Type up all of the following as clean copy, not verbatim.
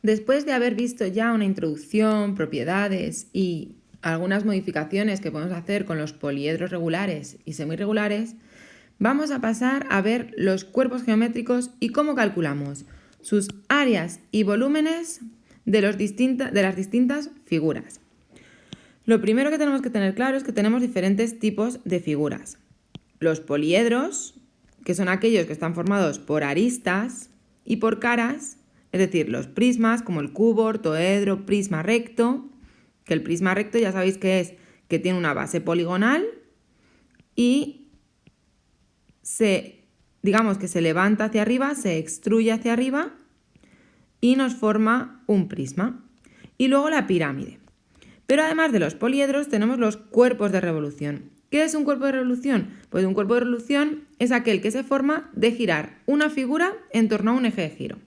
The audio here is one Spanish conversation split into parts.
Después de haber visto ya una introducción, propiedades y algunas modificaciones que podemos hacer con los poliedros regulares y semirregulares, vamos a pasar a ver los cuerpos geométricos y cómo calculamos sus áreas y volúmenes de las distintas figuras. Lo primero que tenemos que tener claro es que tenemos diferentes tipos de figuras. Los poliedros, que son aquellos que están formados por aristas y por caras, es decir, los prismas como el cubo, ortoedro, prisma recto, que el prisma recto ya sabéis que tiene una base poligonal y digamos que se levanta hacia arriba, se extruye hacia arriba y nos forma un prisma. Y luego la pirámide. Pero además de los poliedros tenemos los cuerpos de revolución. ¿Qué es un cuerpo de revolución? Pues un cuerpo de revolución es aquel que se forma de girar una figura en torno a un eje de giro.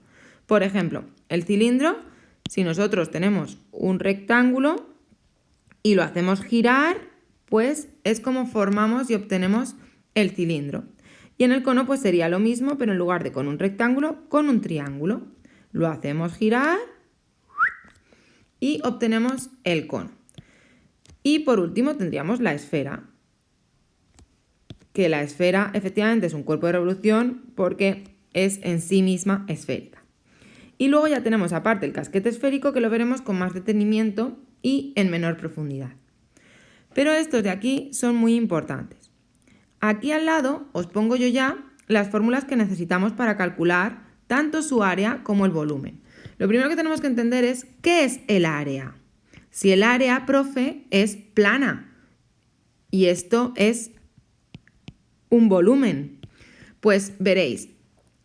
Por ejemplo, el cilindro, si nosotros tenemos un rectángulo y lo hacemos girar, pues es como formamos y obtenemos el cilindro. Y en el cono pues sería lo mismo, pero en lugar de con un rectángulo, con un triángulo. Lo hacemos girar y obtenemos el cono. Y por último tendríamos la esfera, que la esfera efectivamente es un cuerpo de revolución porque es en sí misma esférica. Y luego ya tenemos aparte el casquete esférico, que lo veremos con más detenimiento y en menor profundidad. Pero estos de aquí son muy importantes. Aquí al lado os pongo yo ya las fórmulas que necesitamos para calcular tanto su área como el volumen. Lo primero que tenemos que entender es ¿qué es el área? Si el área, profe, es plana y esto es un volumen, pues veréis,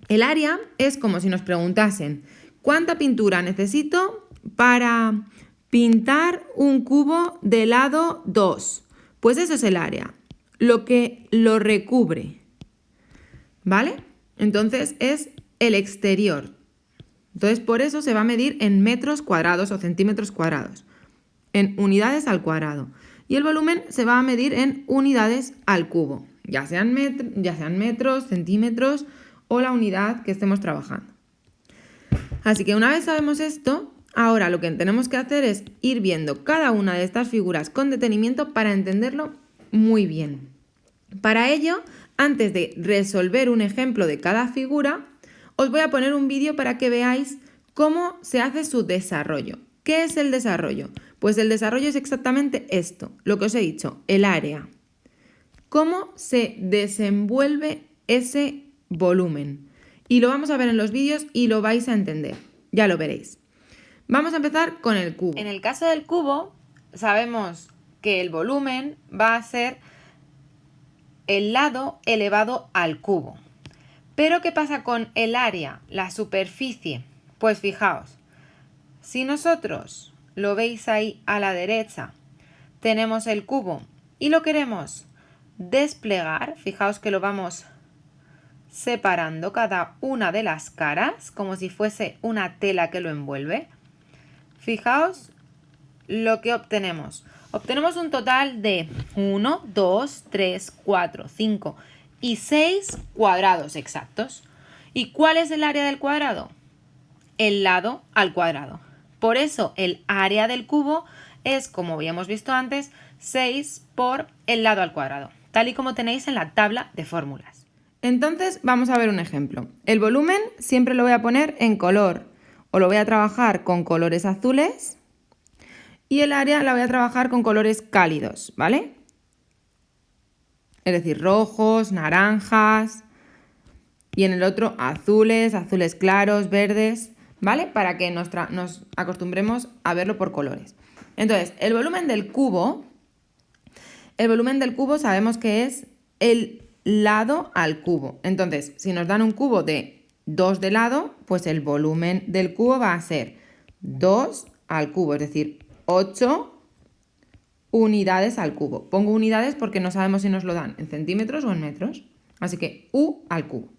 el área es como si nos preguntasen ¿cuánta pintura necesito para pintar un cubo de lado 2? Pues eso es el área, lo que lo recubre, ¿vale? Entonces es el exterior. Entonces por eso se va a medir en metros cuadrados o centímetros cuadrados, en unidades al cuadrado. Y el volumen se va a medir en unidades al cubo, ya sean metros, centímetros o la unidad que estemos trabajando. Así que una vez sabemos esto, ahora lo que tenemos que hacer es ir viendo cada una de estas figuras con detenimiento para entenderlo muy bien. Para ello, antes de resolver un ejemplo de cada figura, os voy a poner un vídeo para que veáis cómo se hace su desarrollo. ¿Qué es el desarrollo? Pues el desarrollo es exactamente esto, lo que os he dicho, el área. ¿Cómo se desenvuelve ese volumen? Y lo vamos a ver en los vídeos y lo vais a entender, ya lo veréis. Vamos a empezar con el cubo. En el caso del cubo, sabemos que el volumen va a ser el lado elevado al cubo. Pero ¿qué pasa con el área, la superficie? Pues fijaos, si nosotros lo veis ahí a la derecha, tenemos el cubo y lo queremos desplegar, fijaos que lo vamos separando cada una de las caras como si fuese una tela que lo envuelve. Fijaos lo que obtenemos. Obtenemos un total de 1, 2, 3, 4, 5 y 6 cuadrados exactos. ¿Y cuál es el área del cuadrado? El lado al cuadrado. Por eso el área del cubo es, como habíamos visto antes, 6 por el lado al cuadrado, tal y como tenéis en la tabla de fórmulas. Entonces vamos a ver un ejemplo. El volumen siempre lo voy a poner en color o lo voy a trabajar con colores azules y el área la voy a trabajar con colores cálidos, ¿vale? Es decir, rojos, naranjas y en el otro azules, azules claros, verdes, ¿vale? Para que nos acostumbremos a verlo por colores. Entonces, el volumen del cubo sabemos que es el lado al cubo. Entonces, si nos dan un cubo de 2 de lado, pues el volumen del cubo va a ser 2 al cubo, es decir, 8 unidades al cubo. Pongo unidades porque no sabemos si nos lo dan en centímetros o en metros. Así que U al cubo.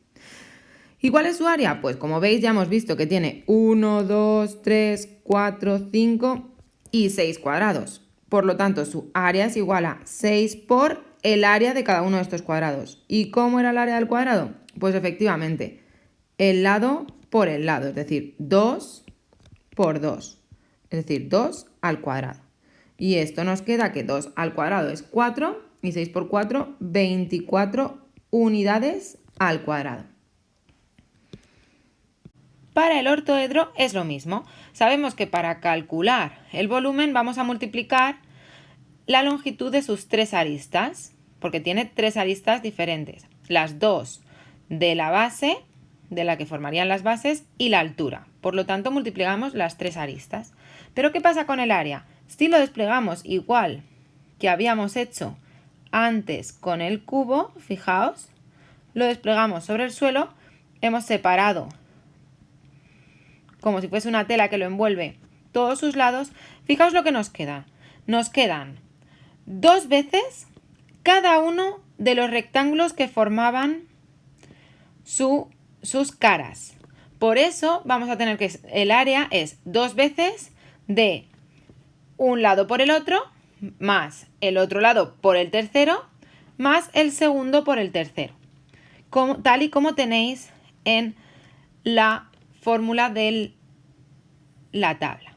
¿Y cuál es su área? Pues como veis ya hemos visto que tiene 1, 2, 3, 4, 5 y 6 cuadrados. Por lo tanto, su área es igual a 6 por el área de cada uno de estos cuadrados. ¿Y cómo era el área del cuadrado? Pues efectivamente, el lado por el lado, es decir, 2 por 2, es decir, 2 al cuadrado. Y esto nos queda que 2 al cuadrado es 4 y 6 por 4, 24 unidades al cuadrado. Para el ortoedro es lo mismo. Sabemos que para calcular el volumen vamos a multiplicar la longitud de sus 3 aristas, porque tiene 3 aristas diferentes. Las 2 de la base, de la que formarían las bases, y la altura. Por lo tanto, multiplicamos las 3 aristas. ¿Pero qué pasa con el área? Si lo desplegamos igual que habíamos hecho antes con el cubo, fijaos, lo desplegamos sobre el suelo, hemos separado como si fuese una tela que lo envuelve todos sus lados. Fijaos lo que nos queda. Nos quedan 2 veces cada uno de los rectángulos que formaban sus caras. Por eso vamos a tener que el área es 2 veces de un lado por el otro, más el otro lado por el tercero, más el segundo por el tercero. Tal y como tenéis en la fórmula de la tabla.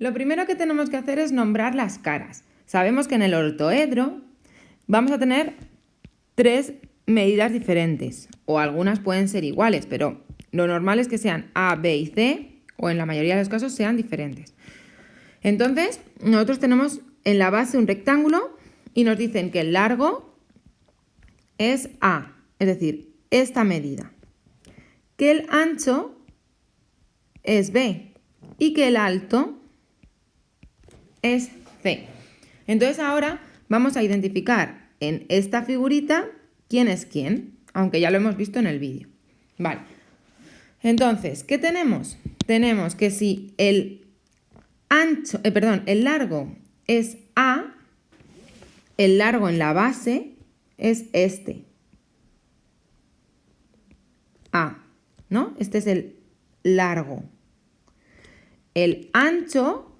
Lo primero que tenemos que hacer es nombrar las caras. Sabemos que en el ortoedro vamos a tener 3 medidas diferentes, o algunas pueden ser iguales, pero lo normal es que sean A, B y C, o en la mayoría de los casos sean diferentes. Entonces, nosotros tenemos en la base un rectángulo y nos dicen que el largo es A, es decir, esta medida, que el ancho es B y que el alto es C. Entonces ahora vamos a identificar en esta figurita quién es quién, aunque ya lo hemos visto en el vídeo. Vale. Entonces, ¿qué tenemos? Tenemos que si el largo es A, el largo en la base es este. A, ¿no? Este es el largo. El ancho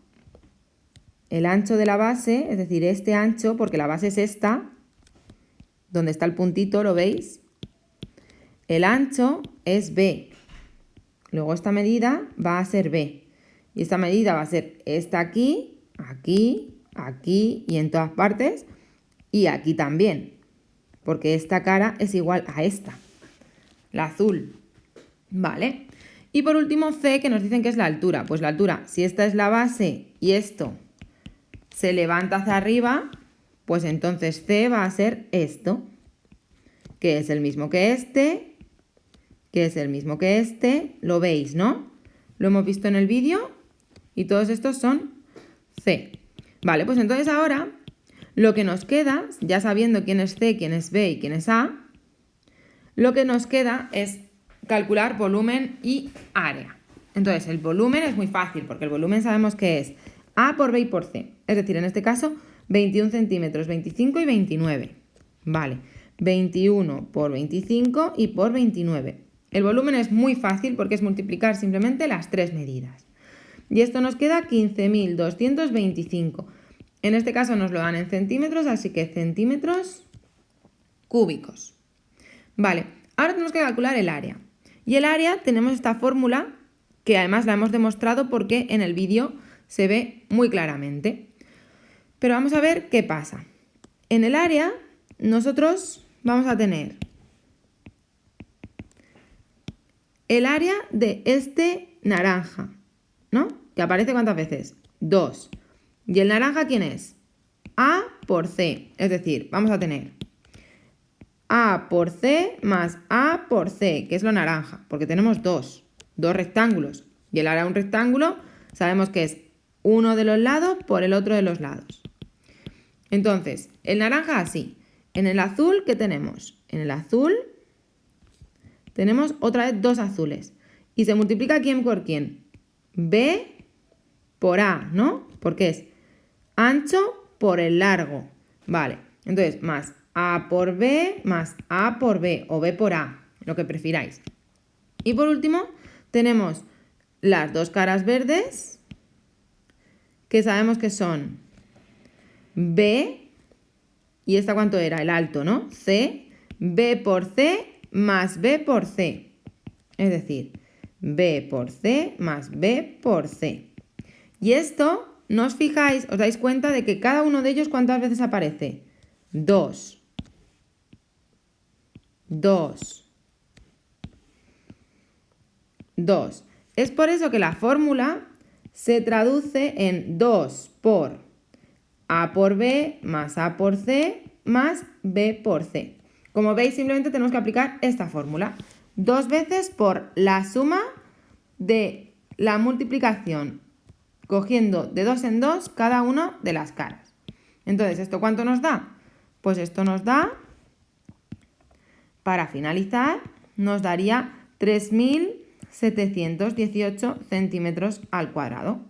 de la base, es decir, este ancho, porque la base es esta, donde está el puntito, ¿lo veis? El ancho es B. Luego esta medida va a ser B. Y esta medida va a ser esta aquí, aquí, aquí y en todas partes. Y aquí también. Porque esta cara es igual a esta. La azul. ¿Vale? Y por último C, que nos dicen que es la altura. Pues la altura, si esta es la base y esto se levanta hacia arriba, pues entonces C va a ser esto. Que es el mismo que este, que es el mismo que este. Lo veis, ¿no? Lo hemos visto en el vídeo. Y todos estos son C. Vale, pues entonces ahora lo que nos queda, ya sabiendo quién es C, quién es B y quién es A, lo que nos queda es calcular volumen y área. Entonces el volumen es muy fácil porque el volumen sabemos que es A por B y por C. Es decir, en este caso 21 centímetros, 25 y 29. Vale, 21 por 25 y por 29. El volumen es muy fácil porque es multiplicar simplemente las 3 medidas. Y esto nos queda 15.225. En este caso nos lo dan en centímetros, así que centímetros cúbicos. Vale, ahora tenemos que calcular el área. Y el área tenemos esta fórmula, que además la hemos demostrado porque en el vídeo se ve muy claramente. Pero vamos a ver qué pasa. En el área nosotros vamos a tener el área de este naranja, ¿no? Que aparece ¿cuántas veces? 2. ¿Y el naranja quién es? A por C. Es decir, vamos a tener A por C más A por C, que es lo naranja, porque tenemos dos rectángulos. Y el área de un rectángulo sabemos que es uno de los lados por el otro de los lados. Entonces, el naranja así. En el azul, ¿qué tenemos? En el azul tenemos otra vez 2 azules. ¿Y se multiplica quién por quién? B por A, ¿no? Porque es ancho por el largo. Vale, entonces más A por B más A por B o B por A, lo que prefiráis. Y por último tenemos las 2 caras verdes, que sabemos que son B, y esta ¿cuánto era? El alto, ¿no? C, B por C más B por C. Es decir, B por C más B por C. Y esto, no os fijáis, os dais cuenta de que cada uno de ellos, ¿cuántas veces aparece? 2. 2. 2. Es por eso que la fórmula se traduce en 2 por A por B más A por C más B por C. Como veis, simplemente tenemos que aplicar esta fórmula. 2 veces por la suma de la multiplicación, cogiendo de 2 en 2 cada una de las caras. Entonces, ¿esto cuánto nos da? Pues esto nos da, para finalizar, nos daría 3.718 centímetros al cuadrado.